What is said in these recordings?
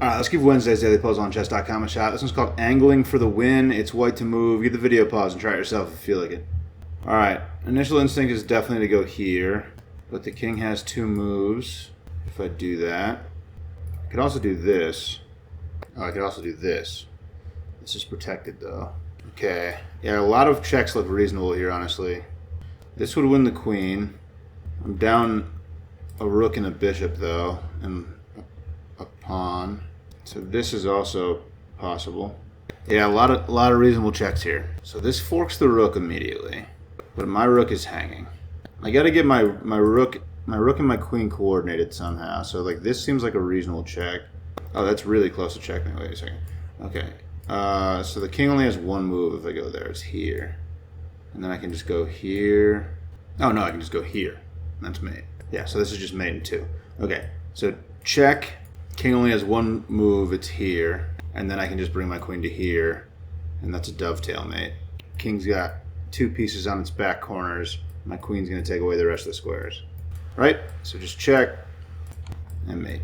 Alright, let's give Wednesday's Daily Puzzle on chess.com a shot. This one's called Angling for the Win. It's white to move. Give the video a pause and try it yourself if you feel like it. Alright, initial instinct is definitely to go here, but the king has two moves. If I do that, I could also do this. Oh, I could also do this. This is protected though. Okay, yeah, a lot of checks look reasonable here, honestly. This would win the queen. I'm down a rook and a bishop though, and a pawn. So this is also possible. Yeah, a lot of reasonable checks here. So this forks the rook immediately, but my rook is hanging. I got to get my rook and my queen coordinated somehow. So like this seems like a reasonable check. Oh, that's really close to checkmate. Wait a second. Okay. So the king only has one move if I go there. It's here, and then I can just go here. Oh no, I can just go here. That's mate. Yeah. So this is just mate in two. Okay. So check. King only has one move, it's here, and then I can just bring my queen to here, and that's a dovetail mate. King's got two pieces on its back corners. My queen's going to take away the rest of the squares. Right? So just check and mate.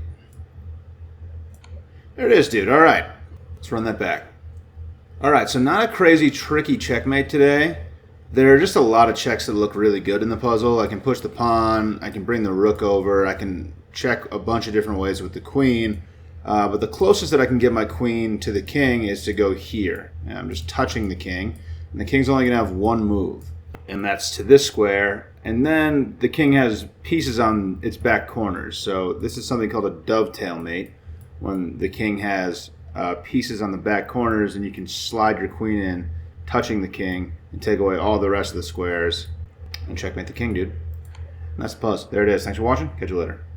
There it is, dude. All right. Let's run that back. All right, so not a crazy, tricky checkmate today. There are just a lot of checks that look really good in the puzzle. I can push the pawn. I can bring the rook over. I can check a bunch of different ways with the queen, but the closest that I can get my queen to the king is to go here. And I'm just touching the king, and the king's only going to have one move, and that's to this square, and then the king has pieces on its back corners. So this is something called a dovetail mate, when the king has pieces on the back corners and you can slide your queen in, touching the king, and take away all the rest of the squares, and checkmate the king, dude. And that's the puzzle. There it is. Thanks for watching. Catch you later.